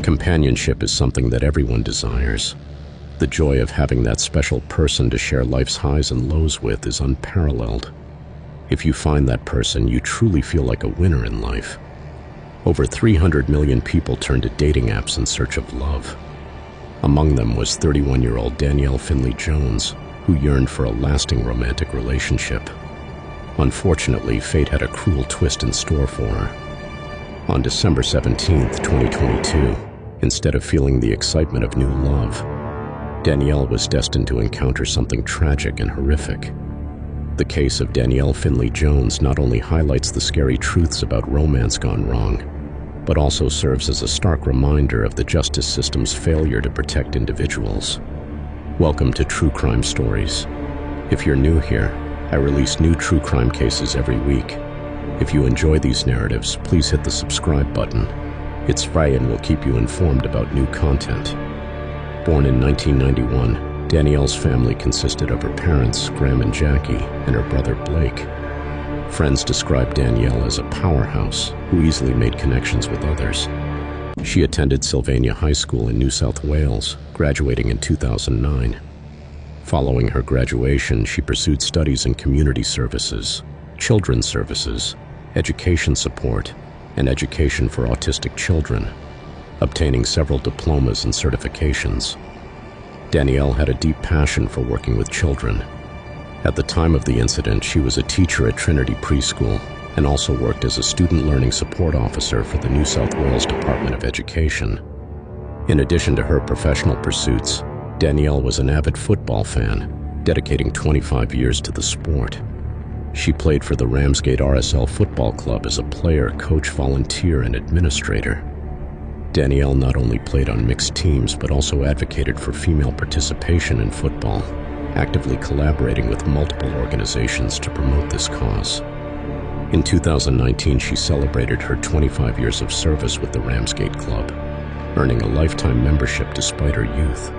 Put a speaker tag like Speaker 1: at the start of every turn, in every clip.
Speaker 1: Companionship is something that everyone desires. The joy of having that special person to share life's highs and lows with is unparalleled. If you find that person, you truly feel like a winner in life. Over 300 million people turn to dating apps in search of love. Among them was 31-year-old Danielle Finley-Jones, who yearned for a lasting romantic relationship. Unfortunately, fate had a cruel twist in store for her. On December 17, 2022, instead of feeling the excitement of new love, Danielle was destined to encounter something tragic and horrific. The case of Danielle Finley-Jones not only highlights the scary truths about romance gone wrong, but also serves as a stark reminder of the justice system's failure to protect individuals. Welcome to True Crime Stories. If you're new here, I release new true crime cases every week. If you enjoy these narratives, please hit the subscribe button. It's free and will keep you informed about new content. Born in 1991, Danielle's family consisted of her parents, Graham and Jackie, and her brother Blake. Friends described Danielle as a powerhouse who easily made connections with others. She attended Sylvania High School in New South Wales, graduating in 2009. Following her graduation, she pursued studies in community services, children's services, education support, and education for autistic children, obtaining several diplomas and certifications. Danielle had a deep passion for working with children. At the time of the incident, she was a teacher at Trinity Preschool and also worked as a student learning support officer for the New South Wales Department of Education. In addition to her professional pursuits, Danielle was an avid football fan, dedicating 25 years to the sport. She played for the Ramsgate RSL Football Club as a player, coach, volunteer, and administrator. Danielle not only played on mixed teams but also advocated for female participation in football, actively collaborating with multiple organizations to promote this cause. In 2019, she celebrated her 25 years of service with the Ramsgate Club, earning a lifetime membership despite her youth.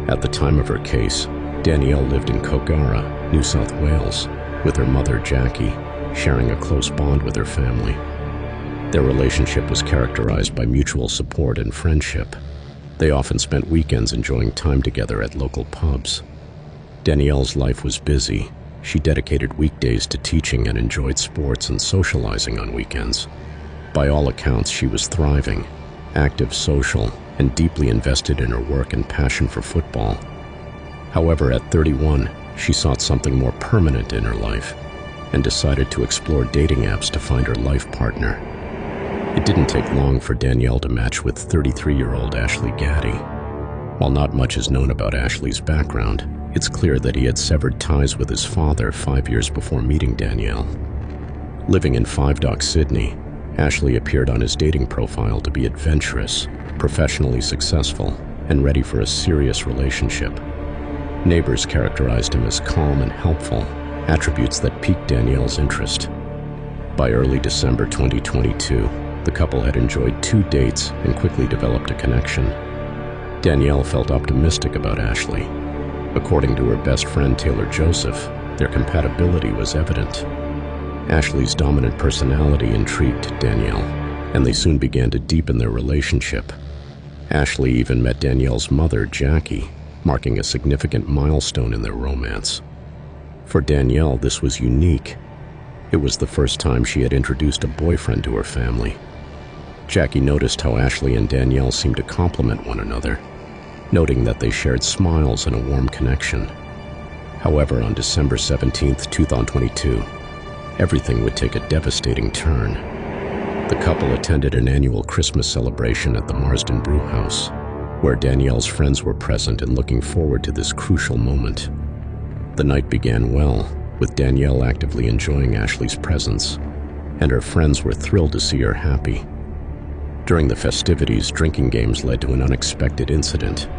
Speaker 1: At the time of her case, Danielle lived in Kogarah, New South Wales, with her mother Jackie, sharing a close bond with her family. Their relationship was characterized by mutual support and friendship. They often spent weekends enjoying time together at local pubs. Danielle's life was busy. She dedicated weekdays to teaching and enjoyed sports and socializing on weekends. By all accounts, she was thriving, active, social, and deeply invested in her work and passion for football. However, at 31, she sought something more permanent in her life and decided to explore dating apps to find her life partner. It didn't take long for Danielle to match with 33-year-old Ashley Gaddy. While not much is known about Ashley's background, it's clear that he had severed ties with his father 5 years before meeting Danielle. Living in Five Dock, Sydney, Ashley appeared on his dating profile to be adventurous, professionally successful, and ready for a serious relationship. Neighbors characterized him as calm and helpful, attributes that piqued Danielle's interest. By early December 2022, the couple had enjoyed 2 dates and quickly developed a connection. Danielle felt optimistic about Ashley. According to her best friend Taylor Joseph, their compatibility was evident. Ashley's dominant personality intrigued Danielle, and they soon began to deepen their relationship. Ashley even met Danielle's mother, Jackie, marking a significant milestone in their romance. For Danielle, this was unique. It was the first time she had introduced a boyfriend to her family. Jackie noticed how Ashley and Danielle seemed to complement one another, noting that they shared smiles and a warm connection. However, on December 17, 2022, everything would take a devastating turn. The couple attended an annual Christmas celebration at the Marsden Brewhouse, where Danielle's friends were present and looking forward to this crucial moment. The night began well, with Danielle actively enjoying Ashley's presence, and her friends were thrilled to see her happy. During the festivities, drinking games led to an unexpected incident.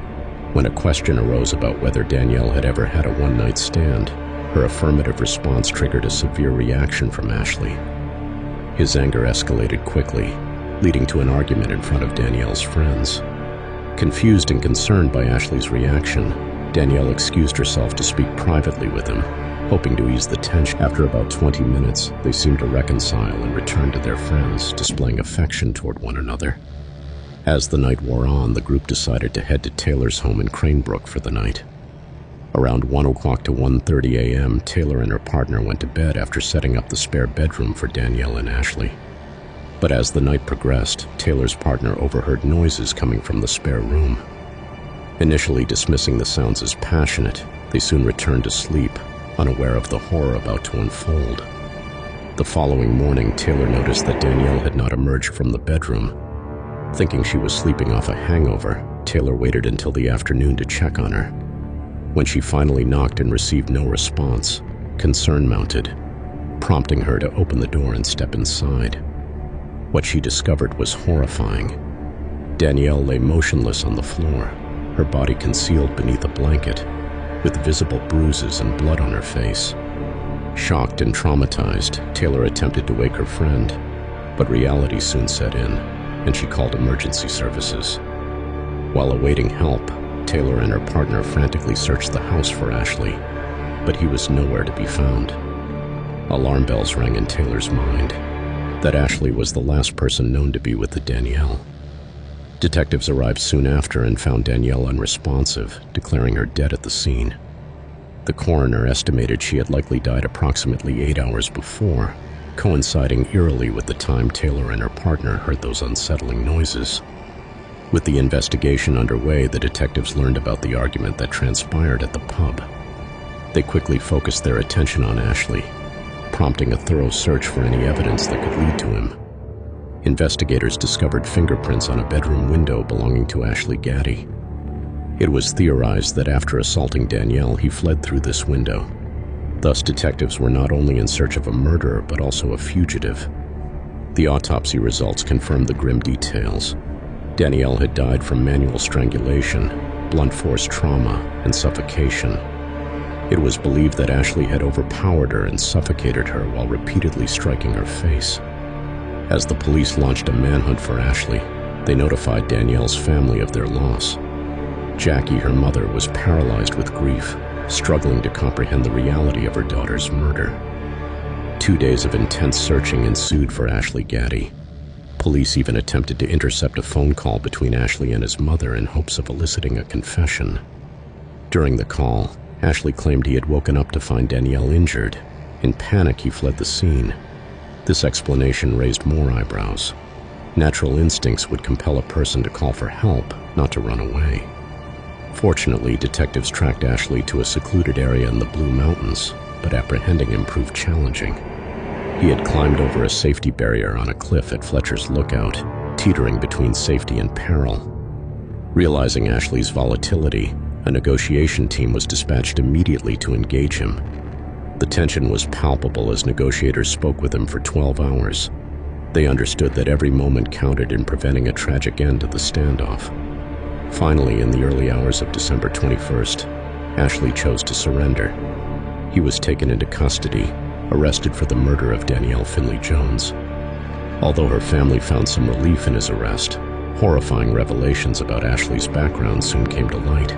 Speaker 1: When a question arose about whether Danielle had ever had a one-night stand, her affirmative response triggered a severe reaction from Ashley. His anger escalated quickly, leading to an argument in front of Danielle's friends. Confused and concerned by Ashley's reaction, Danielle excused herself to speak privately with him, hoping to ease the tension. After about 20 minutes, they seemed to reconcile and return to their friends, displaying affection toward one another. As the night wore on, the group decided to head to Taylor's home in Cranebrook for the night. Around 1 o'clock to 1:30 a.m., Taylor and her partner went to bed after setting up the spare bedroom for Danielle and Ashley. But as the night progressed, Taylor's partner overheard noises coming from the spare room. Initially dismissing the sounds as passionate, they soon returned to sleep, unaware of the horror about to unfold. The following morning, Taylor noticed that Danielle had not emerged from the bedroom. Thinking she was sleeping off a hangover, Taylor waited until the afternoon to check on her. When she finally knocked and received no response, concern mounted, prompting her to open the door and step inside. What she discovered was horrifying. Danielle lay motionless on the floor, her body concealed beneath a blanket, with visible bruises and blood on her face. Shocked and traumatized, Taylor attempted to wake her friend, but reality soon set in, and she called emergency services. While awaiting help, Taylor and her partner frantically searched the house for Ashley, but he was nowhere to be found. Alarm bells rang in Taylor's mind that Ashley was the last person known to be with the Danielle. Detectives arrived soon after and found Danielle unresponsive, declaring her dead at the scene. The coroner estimated she had likely died approximately 8 hours before, coinciding eerily with the time Taylor and her partner heard those unsettling noises. With the investigation underway, the detectives learned about the argument that transpired at the pub. They quickly focused their attention on Ashley, prompting a thorough search for any evidence that could lead to him. Investigators discovered fingerprints on a bedroom window belonging to Ashley Gaddy. It was theorized that after assaulting Danielle, he fled through this window. Thus, detectives were not only in search of a murderer, but also a fugitive. The autopsy results confirmed the grim details. Danielle had died from manual strangulation, blunt force trauma, and suffocation. It was believed that Ashley had overpowered her and suffocated her while repeatedly striking her face. As the police launched a manhunt for Ashley, they notified Danielle's family of their loss. Jackie, her mother, was paralyzed with grief, struggling to comprehend the reality of her daughter's murder. 2 days of intense searching ensued for Ashley Gaddy. Police even attempted to intercept a phone call between Ashley and his mother in hopes of eliciting a confession. During the call, Ashley claimed he had woken up to find Danielle injured. In panic, he fled the scene. This explanation raised more eyebrows. Natural instincts would compel a person to call for help, not to run away. Fortunately, detectives tracked Ashley to a secluded area in the Blue Mountains, but apprehending him proved challenging. He had climbed over a safety barrier on a cliff at Fletcher's Lookout, teetering between safety and peril. Realizing Ashley's volatility, a negotiation team was dispatched immediately to engage him. The tension was palpable as negotiators spoke with him for 12 hours. They understood that every moment counted in preventing a tragic end to the standoff. Finally, in the early hours of December 21st, Ashley chose to surrender. He was taken into custody, arrested for the murder of Danielle Finley Jones. Although her family found some relief in his arrest, horrifying revelations about Ashley's background soon came to light.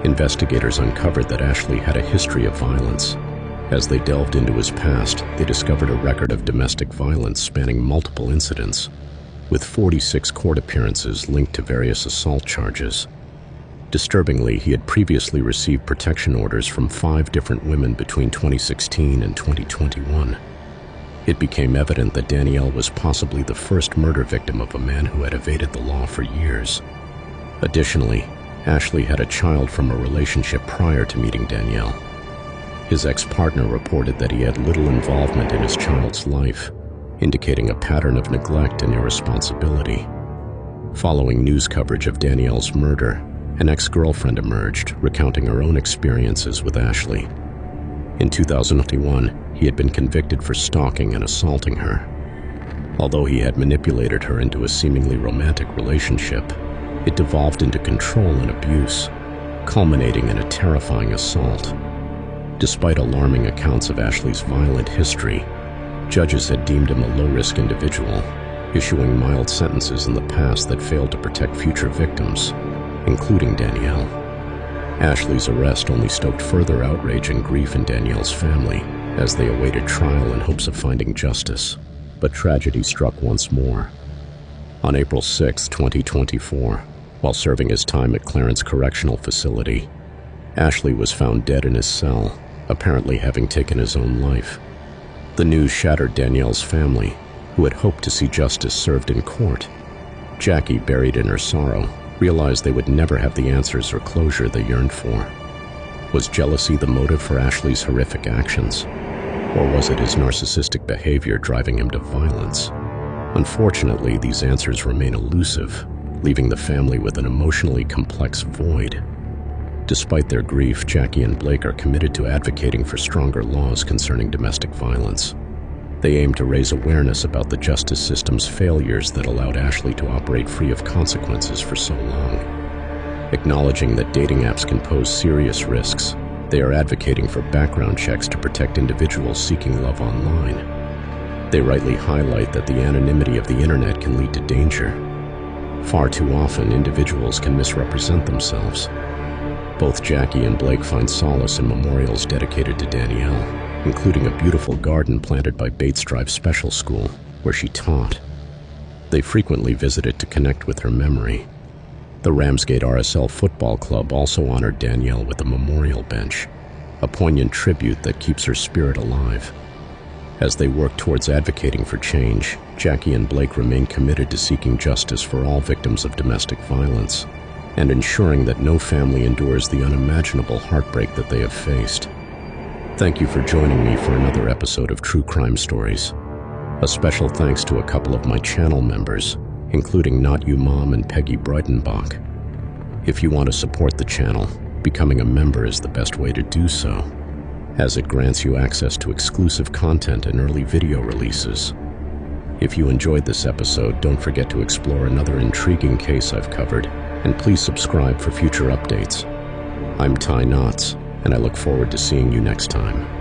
Speaker 1: Investigators uncovered that Ashley had a history of violence. As they delved into his past, they discovered a record of domestic violence spanning multiple incidents, with 46 court appearances linked to various assault charges. Disturbingly, he had previously received protection orders from 5 different women between 2016 and 2021. It became evident that Danielle was possibly the first murder victim of a man who had evaded the law for years. Additionally, Ashley had a child from a relationship prior to meeting Danielle. His ex-partner reported that he had little involvement in his child's life, indicating a pattern of neglect and irresponsibility. Following news coverage of Danielle's murder, an ex-girlfriend emerged, recounting her own experiences with Ashley. In 2021, he had been convicted for stalking and assaulting her. Although he had manipulated her into a seemingly romantic relationship, it devolved into control and abuse, culminating in a terrifying assault. Despite alarming accounts of Ashley's violent history, judges had deemed him a low-risk individual, issuing mild sentences in the past that failed to protect future victims, including Danielle. Ashley's arrest only stoked further outrage and grief in Danielle's family as they awaited trial in hopes of finding justice. But tragedy struck once more. On April 6, 2024, while serving his time at Clarence Correctional Facility, Ashley was found dead in his cell, apparently having taken his own life. The news shattered Danielle's family, who had hoped to see justice served in court. Jackie, buried in her sorrow, realized they would never have the answers or closure they yearned for. Was jealousy the motive for Ashley's horrific actions? Or was it his narcissistic behavior driving him to violence? Unfortunately, these answers remain elusive, leaving the family with an emotionally complex void. Despite their grief, Jackie and Blake are committed to advocating for stronger laws concerning domestic violence. They aim to raise awareness about the justice system's failures that allowed Ashley to operate free of consequences for so long. Acknowledging that dating apps can pose serious risks, they are advocating for background checks to protect individuals seeking love online. They rightly highlight that the anonymity of the internet can lead to danger. Far too often, individuals can misrepresent themselves. Both Jackie and Blake find solace in memorials dedicated to Danielle, including a beautiful garden planted by Bates Drive Special School, where she taught. They frequently visit it to connect with her memory. The Ramsgate RSL Football Club also honored Danielle with a memorial bench, a poignant tribute that keeps her spirit alive. As they work towards advocating for change, Jackie and Blake remain committed to seeking justice for all victims of domestic violence and ensuring that no family endures the unimaginable heartbreak that they have faced. Thank you for joining me for another episode of True Crime Stories. A special thanks to a couple of my channel members, including Not You Mom and Peggy Breitenbach. If you want to support the channel, becoming a member is the best way to do so, as it grants you access to exclusive content and early video releases. If you enjoyed this episode, don't forget to explore another intriguing case I've covered, and please subscribe for future updates. I'm Ty Knotts, and I look forward to seeing you next time.